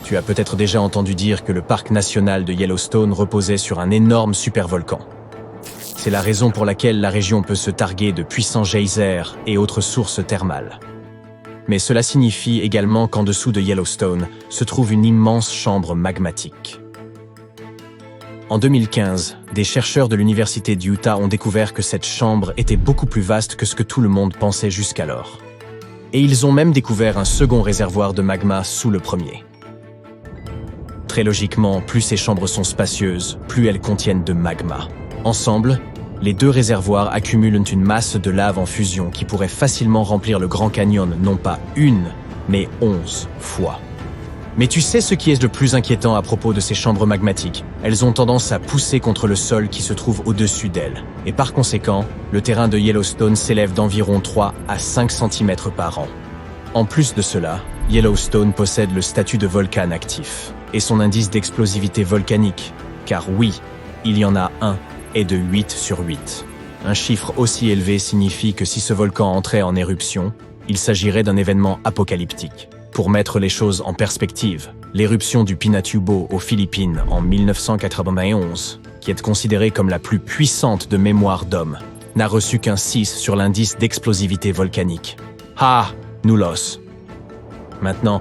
Tu as peut-être déjà entendu dire que le parc national de Yellowstone reposait sur un énorme supervolcan. C'est la raison pour laquelle la région peut se targuer de puissants geysers et autres sources thermales. Mais cela signifie également qu'en dessous de Yellowstone se trouve une immense chambre magmatique. En 2015, des chercheurs de l'Université d'Utah ont découvert que cette chambre était beaucoup plus vaste que ce que tout le monde pensait jusqu'alors. Et ils ont même découvert un second réservoir de magma sous le premier. Très logiquement, plus ces chambres sont spacieuses, plus elles contiennent de magma. Ensemble, les deux réservoirs accumulent une masse de lave en fusion qui pourrait facilement remplir le Grand Canyon non pas une, mais 11 fois. Mais tu sais ce qui est le plus inquiétant à propos de ces chambres magmatiques? Elles ont tendance à pousser contre le sol qui se trouve au-dessus d'elles. Et par conséquent, le terrain de Yellowstone s'élève d'environ 3 à 5 cm par an. En plus de cela, Yellowstone possède le statut de volcan actif et son indice d'explosivité volcanique, car oui, il y en a un, est de 8 sur 8. Un chiffre aussi élevé signifie que si ce volcan entrait en éruption, il s'agirait d'un événement apocalyptique. Pour mettre les choses en perspective, l'éruption du Pinatubo aux Philippines en 1991, qui est considérée comme la plus puissante de mémoire d'homme, n'a reçu qu'un 6 sur l'indice d'explosivité volcanique. Ah, nulos. Maintenant,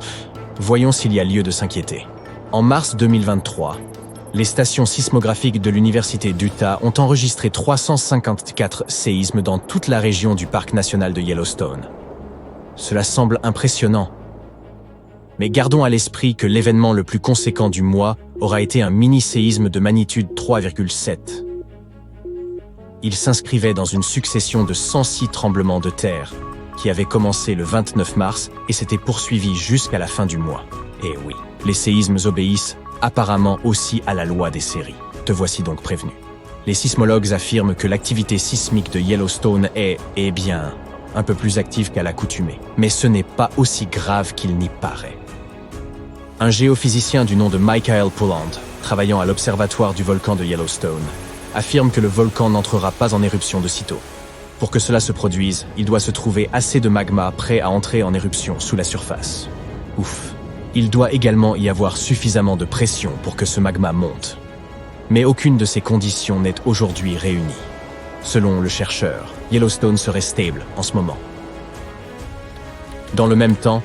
voyons s'il y a lieu de s'inquiéter. En mars 2023, les stations sismographiques de l'Université d'Utah ont enregistré 354 séismes dans toute la région du parc national de Yellowstone. Cela semble impressionnant. Mais gardons à l'esprit que l'événement le plus conséquent du mois aura été un mini-séisme de magnitude 3,7. Il s'inscrivait dans une succession de 106 tremblements de terre qui avaient commencé le 29 mars et s'étaient poursuivis jusqu'à la fin du mois. Et oui, les séismes obéissent apparemment aussi à la loi des séries. Te voici donc prévenu. Les sismologues affirment que l'activité sismique de Yellowstone est, eh bien, un peu plus active qu'à l'accoutumée. Mais ce n'est pas aussi grave qu'il n'y paraît. Un géophysicien du nom de Michael Polland, travaillant à l'observatoire du volcan de Yellowstone, affirme que le volcan n'entrera pas en éruption de sitôt. Pour que cela se produise, il doit se trouver assez de magma prêt à entrer en éruption sous la surface. Ouf. Il doit également y avoir suffisamment de pression pour que ce magma monte. Mais aucune de ces conditions n'est aujourd'hui réunie. Selon le chercheur, Yellowstone serait stable en ce moment. Dans le même temps,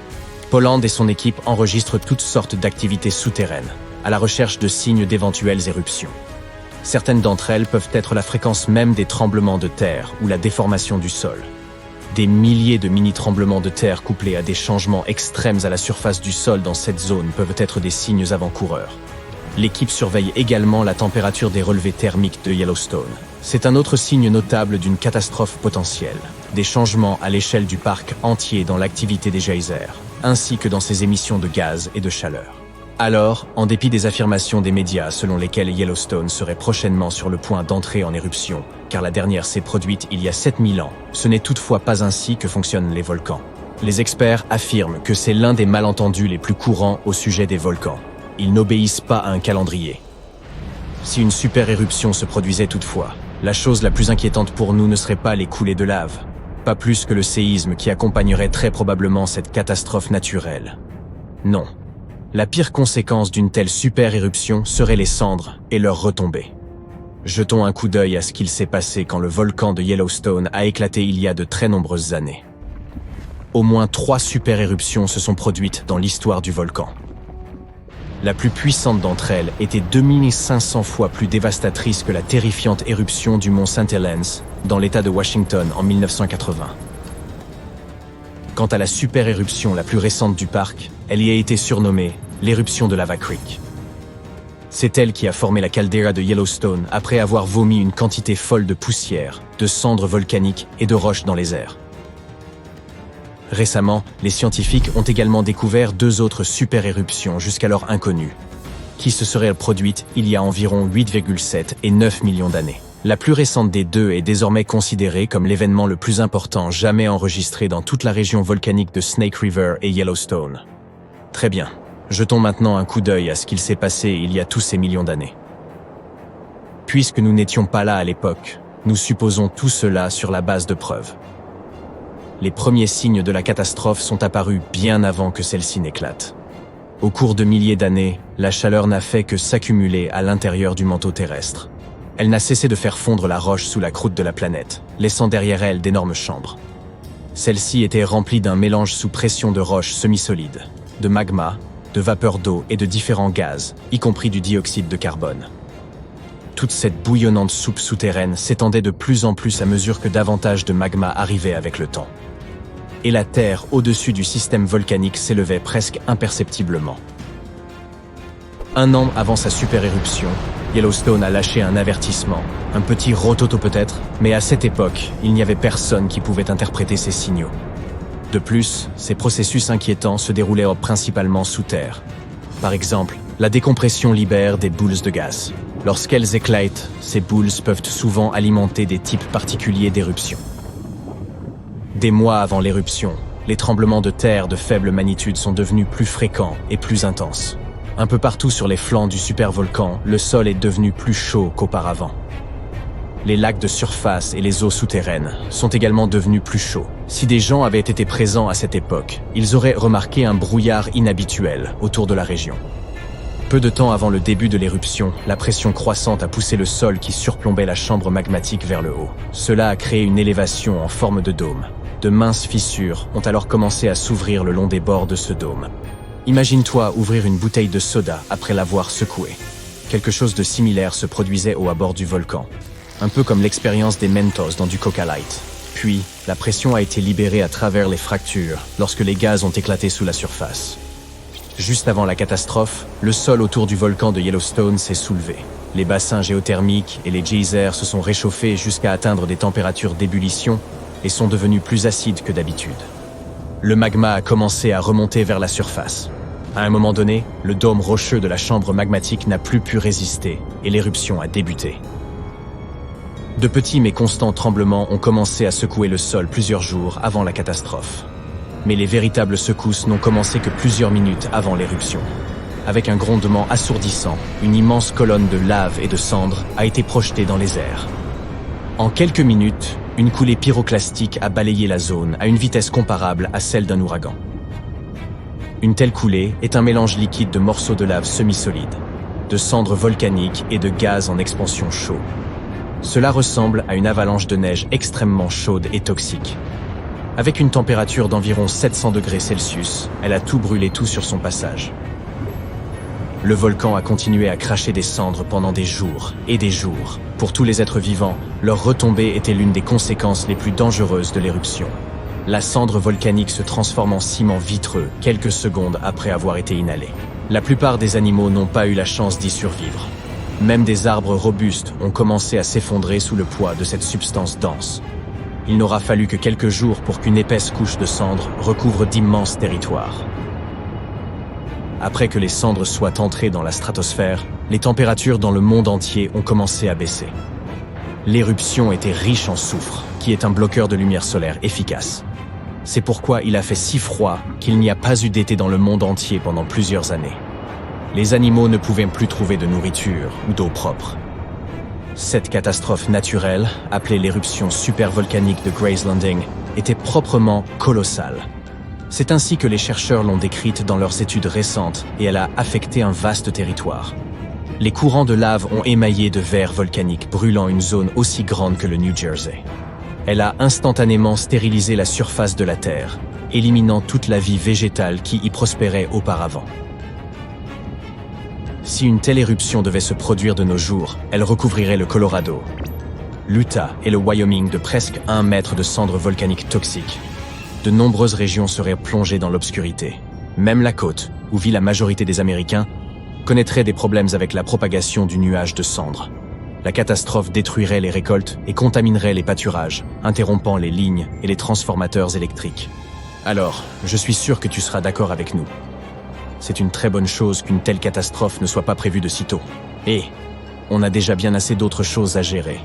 Polland et son équipe enregistrent toutes sortes d'activités souterraines, à la recherche de signes d'éventuelles éruptions. Certaines d'entre elles peuvent être la fréquence même des tremblements de terre ou la déformation du sol. Des milliers de mini-tremblements de terre couplés à des changements extrêmes à la surface du sol dans cette zone peuvent être des signes avant-coureurs. L'équipe surveille également la température des relevés thermiques de Yellowstone. C'est un autre signe notable d'une catastrophe potentielle, des changements à l'échelle du parc entier dans l'activité des geysers, ainsi que dans ses émissions de gaz et de chaleur. Alors, en dépit des affirmations des médias selon lesquelles Yellowstone serait prochainement sur le point d'entrer en éruption, car la dernière s'est produite il y a 7000 ans, ce n'est toutefois pas ainsi que fonctionnent les volcans. Les experts affirment que c'est l'un des malentendus les plus courants au sujet des volcans. Ils n'obéissent pas à un calendrier. Si une super éruption se produisait toutefois, la chose la plus inquiétante pour nous ne serait pas les coulées de lave, pas plus que le séisme qui accompagnerait très probablement cette catastrophe naturelle. Non. La pire conséquence d'une telle super éruption serait les cendres et leurs retombées. Jetons un coup d'œil à ce qu'il s'est passé quand le volcan de Yellowstone a éclaté il y a de très nombreuses années. Au moins 3 super éruptions se sont produites dans l'histoire du volcan. La plus puissante d'entre elles était 2500 fois plus dévastatrice que la terrifiante éruption du mont St. Helens dans l'État de Washington en 1980. Quant à la super éruption la plus récente du parc, elle y a été surnommée l'éruption de Lava Creek. C'est elle qui a formé la caldeira de Yellowstone après avoir vomi une quantité folle de poussière, de cendres volcaniques et de roches dans les airs. Récemment, les scientifiques ont également découvert 2 autres super-éruptions jusqu'alors inconnues, qui se seraient produites il y a environ 8,7 et 9 millions d'années. La plus récente des deux est désormais considérée comme l'événement le plus important jamais enregistré dans toute la région volcanique de Snake River et Yellowstone. Très bien, jetons maintenant un coup d'œil à ce qu'il s'est passé il y a tous ces millions d'années. Puisque nous n'étions pas là à l'époque, nous supposons tout cela sur la base de preuves. Les premiers signes de la catastrophe sont apparus bien avant que celle-ci n'éclate. Au cours de milliers d'années, la chaleur n'a fait que s'accumuler à l'intérieur du manteau terrestre. Elle n'a cessé de faire fondre la roche sous la croûte de la planète, laissant derrière elle d'énormes chambres. Celle-ci était remplie d'un mélange sous pression de roches semi-solides, de magma, de vapeur d'eau et de différents gaz, y compris du dioxyde de carbone. Toute cette bouillonnante soupe souterraine s'étendait de plus en plus à mesure que davantage de magma arrivait avec le temps. Et la Terre, au-dessus du système volcanique, s'élevait presque imperceptiblement. 1 an avant sa super éruption, Yellowstone a lâché un avertissement, un petit rototo peut-être, mais à cette époque, il n'y avait personne qui pouvait interpréter ces signaux. De plus, ces processus inquiétants se déroulaient principalement sous terre. Par exemple, la décompression libère des boules de gaz. Lorsqu'elles éclatent, ces boules peuvent souvent alimenter des types particuliers d'éruptions. Des mois avant l'éruption, les tremblements de terre de faible magnitude sont devenus plus fréquents et plus intenses. Un peu partout sur les flancs du supervolcan, le sol est devenu plus chaud qu'auparavant. Les lacs de surface et les eaux souterraines sont également devenus plus chauds. Si des gens avaient été présents à cette époque, ils auraient remarqué un brouillard inhabituel autour de la région. Peu de temps avant le début de l'éruption, la pression croissante a poussé le sol qui surplombait la chambre magmatique vers le haut. Cela a créé une élévation en forme de dôme. De minces fissures ont alors commencé à s'ouvrir le long des bords de ce dôme. Imagine-toi ouvrir une bouteille de soda après l'avoir secouée. Quelque chose de similaire se produisait au bord du volcan. Un peu comme l'expérience des Mentos dans du Coca Light. Puis, la pression a été libérée à travers les fractures lorsque les gaz ont éclaté sous la surface. Juste avant la catastrophe, le sol autour du volcan de Yellowstone s'est soulevé. Les bassins géothermiques et les geysers se sont réchauffés jusqu'à atteindre des températures d'ébullition et sont devenus plus acides que d'habitude. Le magma a commencé à remonter vers la surface. À un moment donné, le dôme rocheux de la chambre magmatique n'a plus pu résister et l'éruption a débuté. De petits mais constants tremblements ont commencé à secouer le sol plusieurs jours avant la catastrophe. Mais les véritables secousses n'ont commencé que plusieurs minutes avant l'éruption. Avec un grondement assourdissant, une immense colonne de lave et de cendres a été projetée dans les airs. En quelques minutes, une coulée pyroclastique a balayé la zone à une vitesse comparable à celle d'un ouragan. Une telle coulée est un mélange liquide de morceaux de lave semi-solides, de cendres volcaniques et de gaz en expansion chaud. Cela ressemble à une avalanche de neige extrêmement chaude et toxique. Avec une température d'environ 700 degrés Celsius, elle a tout brûlé tout sur son passage. Le volcan a continué à cracher des cendres pendant des jours et des jours. Pour tous les êtres vivants, leur retombée était l'une des conséquences les plus dangereuses de l'éruption. La cendre volcanique se transforme en ciment vitreux quelques secondes après avoir été inhalée. La plupart des animaux n'ont pas eu la chance d'y survivre. Même des arbres robustes ont commencé à s'effondrer sous le poids de cette substance dense. Il n'aura fallu que quelques jours pour qu'une épaisse couche de cendres recouvre d'immenses territoires. Après que les cendres soient entrées dans la stratosphère, les températures dans le monde entier ont commencé à baisser. L'éruption était riche en soufre, qui est un bloqueur de lumière solaire efficace. C'est pourquoi il a fait si froid qu'il n'y a pas eu d'été dans le monde entier pendant plusieurs années. Les animaux ne pouvaient plus trouver de nourriture ou d'eau propre. Cette catastrophe naturelle, appelée l'éruption supervolcanique de Gray's Landing, était proprement colossale. C'est ainsi que les chercheurs l'ont décrite dans leurs études récentes et elle a affecté un vaste territoire. Les courants de lave ont émaillé de verre volcanique brûlant une zone aussi grande que le New Jersey. Elle a instantanément stérilisé la surface de la Terre, éliminant toute la vie végétale qui y prospérait auparavant. Si une telle éruption devait se produire de nos jours, elle recouvrirait le Colorado, l'Utah et le Wyoming de presque 1 mètre de cendres volcaniques toxiques. De nombreuses régions seraient plongées dans l'obscurité. Même la côte, où vit la majorité des Américains, connaîtrait des problèmes avec la propagation du nuage de cendres. La catastrophe détruirait les récoltes et contaminerait les pâturages, interrompant les lignes et les transformateurs électriques. Alors, je suis sûr que tu seras d'accord avec nous. C'est une très bonne chose qu'une telle catastrophe ne soit pas prévue de sitôt. Et on a déjà bien assez d'autres choses à gérer.